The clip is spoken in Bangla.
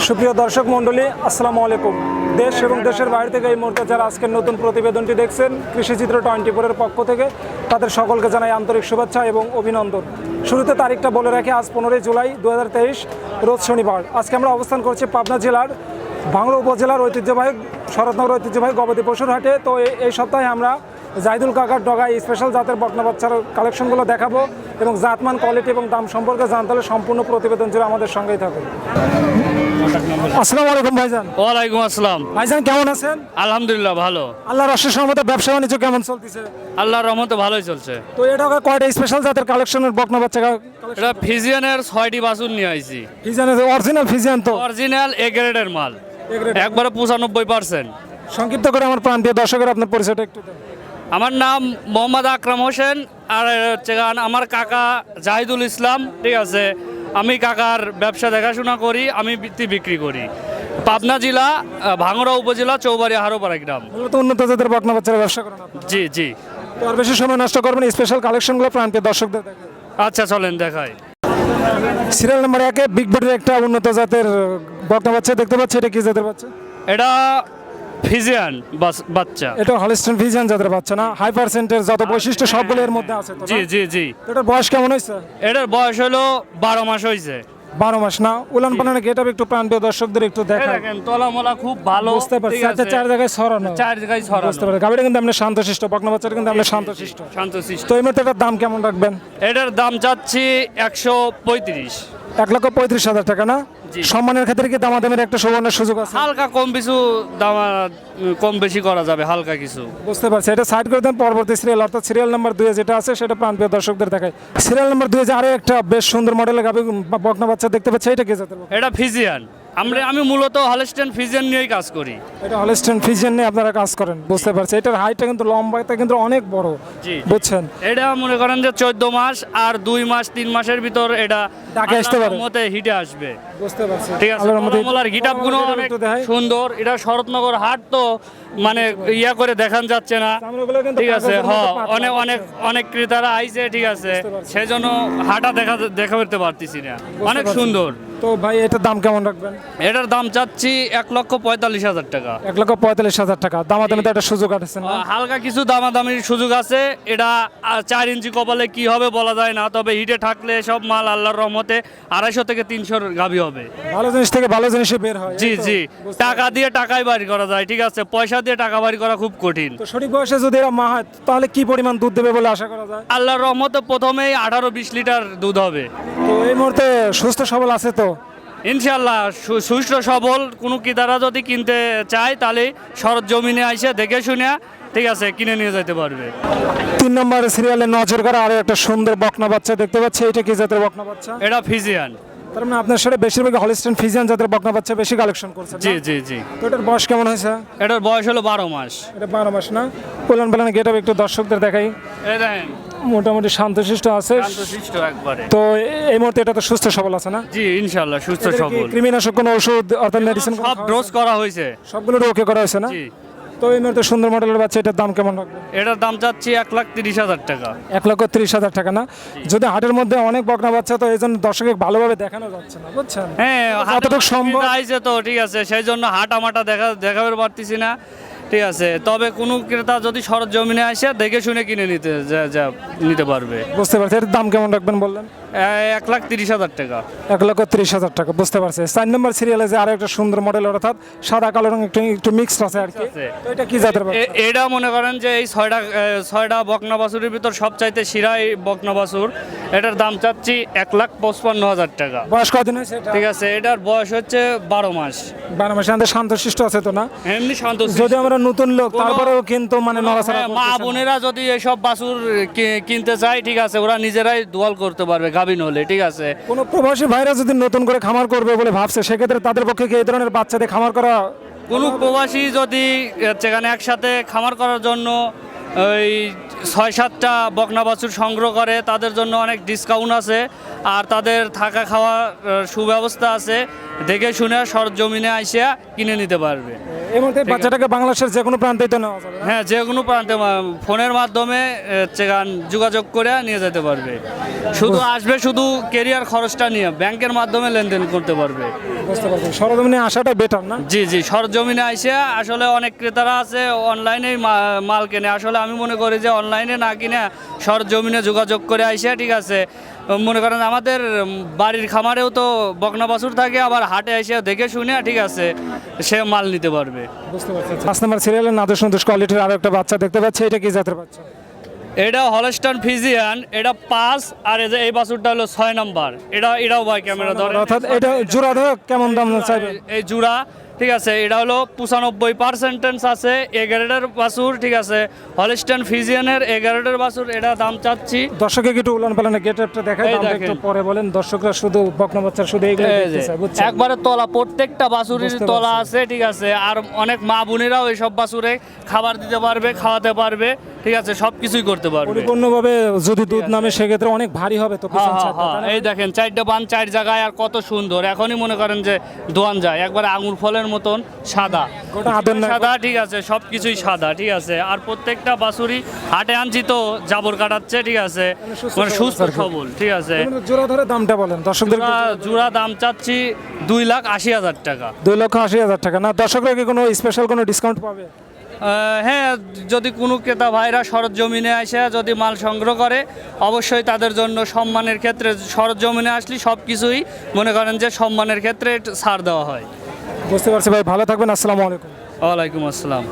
সুপ্রিয় দর্শক মণ্ডলী, আসসালামু আলাইকুম। দেশ এবং দেশের বাইরে থেকে এই মুহূর্তে যারা আজকের নতুন প্রতিবেদনটি দেখছেন কৃষিচিত্র 24-এর পক্ষ থেকে, তাদের সকলকে জানাই আন্তরিক শুভেচ্ছা এবং অভিনন্দন। শুরুতে তারিখটা বলে রাখি, আজ 15 জুলাই 2023, রোজ শনিবার। আজকে আমরা অবস্থান করছি পাবনা জেলার ভাঙড়া উপজেলার ঐতিহ্যবাহী শরৎনগর ঐতিহ্যবাহী গবাদি পশুর হাটে। তো এই সপ্তাহে আমরা জাহিদুল কাকার ডগায় স্পেশাল জাতের বকনা বাচ্চার কালেকশনগুলো দেখাবো এবং জাতমান, কোয়ালিটি এবং দাম সম্পর্কে জানতে হলে সম্পূর্ণ প্রতিবেদন জুড়ে আমাদের সঙ্গেই থাকুন। আসসালামু আলাইকুম ভাইজান। ওয়ালাইকুম আসসালাম। ভাইজান কেমন আছেন? আলহামদুলিল্লাহ ভালো। আল্লাহর অশেষ রহমতে ব্যবসা বাণিজ্য কেমন চলতেছে? আল্লাহর রহমতে ভালোই চলছে। তো এটা কয়টা স্পেশাল জাতের কালেকশনের বকনা বাচ্চা? এটা ফিজিয়ানের 6টি বাছুর নিয়ে আইছি। ফিজিয়ানের অরিজিনাল ফিজিয়ান? তো অরিজিনাল এ গ্রেডের মাল, একবারে 95%। সংক্ষিপ্ত করে আমার প্রান্তীয় দর্শকের আপনার পরিচয়টা একটু দেন। আমার নাম মোহাম্মদ আকরাম হোসেন, আর হচ্ছে আমার কাকা জাহিদুল ইসলাম। ঠিক আছে, আমি কাকার ব্যবসা দেখাশোনা করি, আমি বিক্রি করি। পাবনা জেলা, ভাঙড়া উপজেলা, চৌবাড়ি হারোপাড়া গ্রাম। মূলত উন্নত জাতের বকনা বাচ্চার ব্যবসা করেন আপনারা? জি জি। তো আর বেশি সময় নষ্ট করবেন, স্পেশাল কালেকশনগুলো প্রান্তীয় দর্শকদের দেখান। আচ্ছা চলেন দেখাই। সিরিয়াল নাম্বার 1-এ বিগ বডির একটা উন্নত জাতের বকনা বাচ্চা দেখতে পাচ্ছি। এটা কি জাতের বাচ্চা? এটা ফিজিয়ান বাচ্চা। এটা হলস্টাইন ফিজিয়ান জাতের বাচ্চা না? হাই পার্সেন্টের যত বৈশিষ্ট্য সবগুলো এর মধ্যে আছে তো? জি জি জি। এটার বয়স কেমন হয়েছে? এটার বয়স হলো 12 মাস হয়েছে। 12 মাস না? উলান পালানের গেটআপ একটু প্রান্তীয় দর্শকদের একটু দেখান। দেখেন তলামলা খুব ভালো। বুঝতে পারছি, ঠিক আছে? আচ্ছা, 4 জায়গায় ছড়ানো। 4 জায়গায় ছড়ানো। বুঝতে পারছি। গাবিটা কিন্তু আপনি শান্তশিষ্ট, বকনা বাচ্চাটা কিন্তু আপনি শান্তশিষ্ট। শান্তশিষ্ট। তো এই মুহূর্তে এটার দাম কেমন রাখবেন? এটার দাম চাচ্ছি 135। 1,35,000 টাকা না? জি। সম্মানের ক্ষেত্রে কি দামাদামের একটা সুবর্ণের সুযোগ আছে? হালকা কম কিছু দাম কম বেশি করা যাবে, হালকা কিছু। বুঝতে পারছি। এটা সাইড করে দেন। পরবর্তী সিরিয়াল অর্থাৎ সিরিয়াল নাম্বার 2-এ যেটা আছে সেটা প্রান্তীয় দর্শকদের দেখায়। সিরিয়াল নাম্বার 2-এ যে আরো একটা বেশ সুন্দর মডেলের গাবি বকনা বাচ্চা দেখতে পাচ্ছি, এটা কি জাতের বকনা? এটা ফিজিয়ান। আমি মূলত হলস্টাইন ফিজিয়ান নিয়েই কাজ করি। এটা হলস্টাইন ফিজিয়ান নিয়ে আপনারা কাজ করেন, বুঝতে পারছি। এটার হাইটটা কিন্তু লম্বাটা কিন্তু অনেক বড়, জি। বুঝছেন? এটা মনে করেন যে 14 মাস আর 2 মাস 3 মাসের ভিতর এটা ঢাকায় আসতে পারে, মতে হিটে আসবে। বুঝতে পারছি। ঠিক আছে, তলামলার গিটাপ গুলো অনেক সুন্দর। এটা শরৎনগর হাট তো মানে ইয়া করে দেখান যাচ্ছে না। ঠিক আছে, হ্যাঁ, অনেক অনেক অনেক ক্রেতারা আইছে। ঠিক আছে, সেজন্য হাটা দেখা করতে পারতেছি না। অনেক সুন্দর। তো ভাই এটার দাম কেমন রাখবেন? এটার দাম চাচ্ছি 1,45,000 টাকা। 1,45,000 টাকা। দামাদামি তো একটা সুযোগ আছে না? হালকা কিছু দামাদামির সুযোগ আছে। এটা 4 ইঞ্চি কপালে কি হবে বলা যায় না, তবে হিটে থাকলে সব মাল আল্লাহর রহমতে 250 থেকে 300 গাভী হবে। ভালো জিনিস থেকে ভালো জিনিসই বের হয়। জি জি। টাকা দিয়ে টাকাই বাড়ি করা যায়। ঠিক আছে, পয়সা দিয়ে টাকা বাড়ি করা খুব কঠিন। তো সঠিক বয়সে যদি এরা মা হয় তাহলে কি পরিমাণ দুধ দেবে বলে আশা করা যায়? আল্লাহর রহমতে প্রথমেই 18-20 লিটার দুধ হবে। তো এই মুহূর্তে সুস্থ সবল আছে তো? ইনশাল্লাহ সুস্থ সবল। কোনো ক্রেতারা যদি কিনতে চায় তাহলে শরৎ জমিনে আইসে দেখে শুনে, ঠিক আছে, কিনে নিয়ে যেতে পারবে। 3 নম্বর সিরিয়ালে নজর করা আরো একটা সুন্দর বকনা বাচ্চা দেখতে পাচ্ছি। এটা কি জাতের বকনা বাচ্চা? এটা ফিজিয়ান। তার মানে আপনার সাথে বেশিরভাগ হলস্টাইন ফিজিয়ান জাতের বকনা বাচ্চা বেশি কালেকশন করছেন? জি জি জি। তো এটার বয়স কেমন হয়েছে? এটার বয়স হলো 12 মাস। এটা 12 মাস না? উলান পালানের গেটআপ একটু দর্শকদের দেখাই। এই দেখেন, মোটামুটি শান্তশিষ্ট আছে। শান্তশিষ্ট একবারে। তো এই মুহূর্তে এটা তো সুস্থ সবল আছে না? জি ইনশাআল্লাহ সুস্থ সবল। কৃমিনাশক কোনো ওষুধ অর্থাৎ মেডিসিন সব ডোজ করা হয়েছে, সবগুলো ওকে করা হয়েছে না? জি। তো এই মুহূর্তে সুন্দর মডেলের বাচ্চা, এটার দাম কেমন রাখবেন? এটার দাম চাচ্ছি 1,30,000 টাকা। 1,30,000 টাকা না? যদি হাটের মধ্যে অনেক বকনা বাচ্চা, তো এই জন্য দর্শকে ভালোভাবে দেখানো যাচ্ছে না, বুঝছেন? হ্যাঁ, যতটুকু সম্ভব আইছে তো, ঠিক আছে, সেই জন্য হাটা মাটা দেখাতে পারতেছি না। ঠিক আছে, তবে কোনো ক্রেতা যদি শরৎ জমিনে আসে দেখে শুনে কিনে নিতে পারবে। বুঝতে পারছি। এর দাম কেমন রাখবেন বললেন? 1,30,000 টাকা। 1,30,000 টাকা, বুঝতে পারছি। 4 নম্বর সিরিয়ালে যে আরো একটা সুন্দর মডেল, অর্থাৎ সাদা কালো রঙ একটু মিক্সড আছে আর কি। তো এটা কি জাতের বাচ্চা? এটা মনে করেন যে এই 6টা বকনা বাছুরের ভিতর সবচাইতে শিরাই বকনা বাছুর। এটার দাম চাচ্ছি 1,55,000 টাকা। বয়স কদিন হয়েছে এটা? ঠিক আছে, এটার বয়স হচ্ছে 12 মাস। 12 মাসে আমাদের শান্তশিষ্ট আছে তো না? এমনি শান্ত। যদি আমরা নতুন লোক, তারপরেও কিন্তু মানে নড়াচড়া মা বোনেরা যদি এসব বাছুর কিনতে চায়, ঠিক আছে, ওরা নিজেরাই দোয়াল করতে পারবে গাভিন হলে। ঠিক আছে, কোনো প্রবাসী ভাইরা যদি নতুন করে খামার করবে বলে ভাবছে, সেক্ষেত্রে তাদের পক্ষে কি এই ধরনের বাচ্চাদের খামার করা? কোনো প্রবাসী যদি সেখানে একসাথে খামার করার জন্য ওই 6-7টা বকনা বাছুর সংগ্রহ করে, তাদের জন্য অনেক ডিসকাউন্ট আছে। আর তাদের থাকা খাওয়া সুব্যবস্থা আছে। দেখে শুনে সরজমিনে আইসা কিনে নিতে পারবে। এই মুহূর্তে বাচ্চাটাকে বাংলাদেশের যে কোনো প্রান্তেই তো নেওয়া যাবে না? হ্যাঁ, যে কোনো প্রান্তে ফোনের মাধ্যমে যোগাযোগ করে নিয়ে যেতে পারবে। শুধু আসবে, শুধু কেরিয়ার খরচটা নিয়ে ব্যাংকের মাধ্যমে লেনদেন করতে পারবে। বুঝতে পারছি, সরজমিনে আসাটা বেটার না? জি জি, সরজমিনে আইসে আসলে অনেক ক্রেতারা আছে অনলাইনেই মাল কেনে। আসলে আমি মনে করি যে অনলাইনে না কিনে সরজমিনে যোগাযোগ করে আইসে, ঠিক আছে, মনে করেন আমাদের বাড়ির খামারেও তো বকনা বাছুর থাকে, আবার হাটে এসে দেখে শুনে, ঠিক আছে, সে মাল নিতে পারবে। বুঝতে পারছি। 5 নম্বর সিরিয়ালের নাদুস নদুস কোয়ালিটির আরো একটা বাচ্চা দেখতে পাচ্ছি, এটা কি জাতের বাচ্চা? এটা হলস্টাইন ফ্রিজিয়ান, এটা 5, আর এই বাছুরটা হলো 6 নাম্বার। এটাও ভাই ক্যামেরা ধরে, অর্থাৎ এটা জোড়া ধরে কেমন দাম চাইবে? এই জোড়া, ঠিক আছে, এটা হলো 95% আছে এ গ্রেডের বাছুর, ঠিক আছে, হলস্টাইন ফ্রিজিয়ানের এ গ্রেডের বাছুর। এটা দাম চাচ্ছি, দর্শকের একটু উলান পালানে গেটআপটা দেখাই, এই দামটা দেখেন। একটু পরে বলেন। দর্শকরা শুধু বকনা বাচ্চার শুধু এইগুলো এই দেখতে যে, চায়, বুঝছেন? একবারে তলা, প্রত্যেকটা বাছুরের বুঝতে তলা পারছি। আছে, ঠিক আছে। আর অনেক মা বোনেরাও এইসব বাছুরে খাবার দিতে পারবে, খাওয়াতে পারবে, ঠিক আছে, সব কিছুই করতে পারবে। পরিপূর্ণভাবে যদি দুধ নামে সেক্ষেত্রে অনেক ভারী হবে তো হ্যাঁ পিছন হ্যাঁ ছাড়টা, হ্যাঁ, তাই না? এই দেখেন 4টা বান 4 জায়গায়, আর কত সুন্দর। এখনই মনে করেন যে দোয়ান যায়, একবারে আঙুর ফলের মতন সাদা, গোটা আদর নাই। সাদা, ঠিক আছে, সব কিছুই সাদা, ঠিক আছে। আর প্রত্যেকটা বাছুরি হাটে আনছি তো জাবর কাটাচ্ছে, ঠিক আছে, মানে সুস্থ সবল, ঠিক আছে। জোড়া ধরে দামটা বলেন দর্শকদের। জোড়া দাম চাচ্ছি 2,80,000 টাকা। 2,80,000 টাকা না? দর্শকরা কি কোনো স্পেশাল কোনো ডিসকাউন্ট পাবে? হ্যাঁ, যদি কোনো ক্রেতা ভাইরা সরজমিনে আসে যদি মাল সংগ্রহ করে, অবশ্যই তাদের জন্য সম্মানের ক্ষেত্রে সরজমিনে আসলে সব কিছুই মনে করেন যে সম্মানের ক্ষেত্রে একটু ছাড় দেওয়া হয়। বুঝতে পারছি ভাই, ভালো থাকবেন, আসসালামু আলাইকুম। ওয়ালাইকুম আসসালাম।